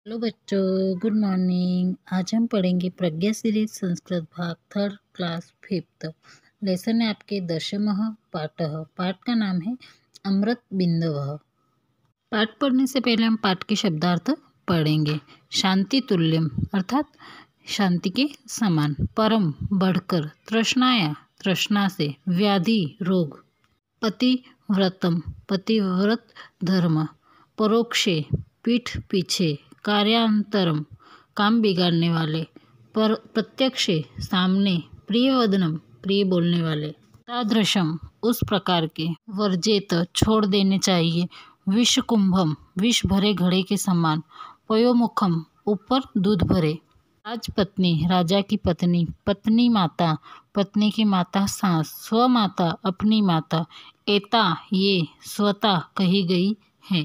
Hello बच्चों, good morning. आज हम पढ़ेंगे प्रज्ञा सीरीज संस्कृत भाग 3rd क्लास 5th। लेसन है आपके दशमः पाठः। पाठ का नाम है अमृत बिंदवः। पाठ पढ़ने से पहले हम पाठ के शब्दार्थ पढ़ेंगे। शांति तुल्यम अर्थात शांति के समान, परम बढ़कर, तृष्णाया तृष्णा से, व्याधि रोग, पतिव्रतम पतिव्रत धर्म, परोक्षे पीठ पीछे, कार्यांतरम काम बिगाड़ने वाले, पर प्रत्यक्षे सामने, प्रियवदनम प्रिय बोलने वाले, तादृशम उस प्रकार के, वर्जेत छोड़ देने चाहिए, विषकुंभम विष भरे घड़े के समान, पयोमुखम ऊपर दूध भरे, राजपत्नी राजा की पत्नी, पत्नी माता पत्नी की माता सास, स्वमाता अपनी माता, एता ये स्वता कही गई है।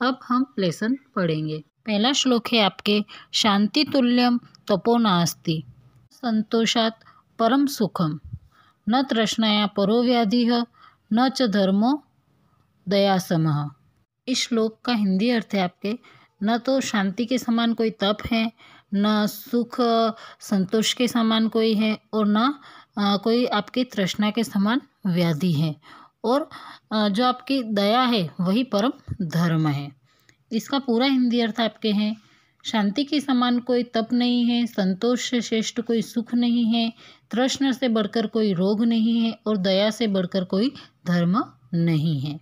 अब हम लेसन पढ़ेंगे। पहला श्लोक है आपके शांति तुल्यम तपो नास्ति, संतोषात परम सुखम, न तृष्णाया परो व्याधिः, न च धर्मो दयासमः। इस श्लोक का हिंदी अर्थ है आपके, न तो शांति के समान कोई तप है, न सुख संतोष के समान कोई है, और न कोई आपकी तृष्णा के समान व्याधि है, और जो आपकी दया है वही परम धर्म है। इसका पूरा हिंदी अर्थ आपके हैं, शांति के समान कोई तप नहीं है, संतोष से श्रेष्ठ कोई सुख नहीं है, तृष्णा से बढ़कर कोई रोग नहीं है, और दया से बढ़कर कोई धर्म नहीं है।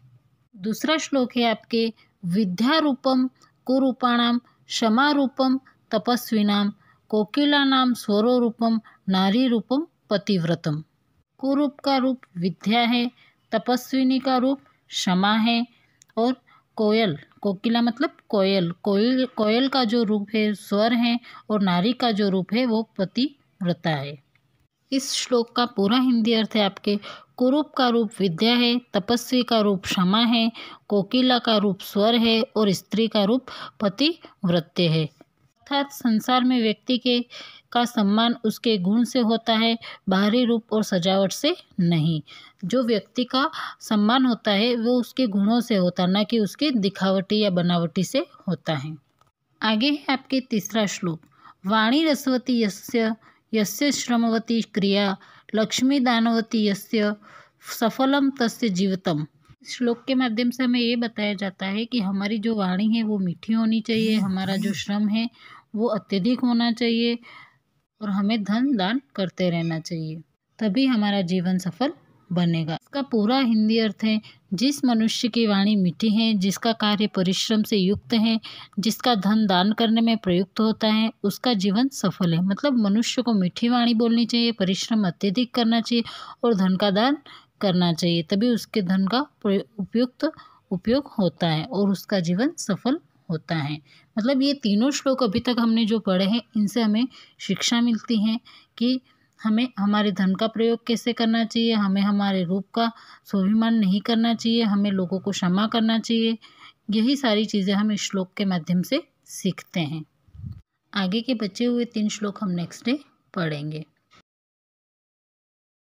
दूसरा श्लोक है आपके विद्यारूपम कुरूपाणाम, क्षमारूपम तपस्विनाम, कोकिलानाम स्वरोरूपम, नारी रूपम पतिव्रतम। कुरूप का रूप विद्या है, तपस्विनी का रूप क्षमा है, और कोयल कोकिला मतलब कोयल का जो रूप है स्वर है, और नारी का जो रूप है वो पतिव्रता है। इस श्लोक का पूरा हिंदी अर्थ है आपके, कुरूप का रूप विद्या है, तपस्वी का रूप क्षमा है, कोकिला का रूप स्वर है, और स्त्री का रूप पतिव्रत्य है। अर्थात संसार में व्यक्ति का सम्मान उसके गुण से होता है, बाहरी रूप और सजावट से नहीं। जो व्यक्ति का सम्मान होता है वो उसके गुणों से होता है, न कि उसके दिखावटी या बनावटी से होता है। आगे है आपके तीसरा श्लोक, वाणी रसवती यस्य यस्य श्रमवती क्रिया, लक्ष्मी दानवती यस्य सफलम तस्य जीवितम। इस श्लोक के माध्यम से हमें ये बताया जाता है कि हमारी जो वाणी है वो मीठी होनी चाहिए, हमारा जो श्रम है वो अत्यधिक होना चाहिए, और हमें धन दान करते रहना चाहिए, तभी हमारा जीवन सफल बनेगा। इसका पूरा हिंदी अर्थ है, जिस मनुष्य की वाणी मीठी है, जिसका कार्य परिश्रम से युक्त है, जिसका धन दान करने में प्रयुक्त होता है, उसका जीवन सफल है। मतलब मनुष्य को मीठी वाणी बोलनी चाहिए, परिश्रम अत्यधिक करना चाहिए, और धन का दान करना चाहिए, तभी उसके धन का उपयुक्त उपयोग होता है और उसका जीवन सफल होता है। मतलब ये तीनों श्लोक अभी तक हमने जो पढ़े हैं, इनसे हमें शिक्षा मिलती है कि हमें हमारे धन का प्रयोग कैसे करना चाहिए, हमें हमारे रूप का स्वाभिमान नहीं करना चाहिए, हमें लोगों को क्षमा करना चाहिए। यही सारी चीज़ें हम इस श्लोक के माध्यम से सीखते हैं। आगे के बचे हुए 3 श्लोक हम नेक्स्ट डे पढ़ेंगे।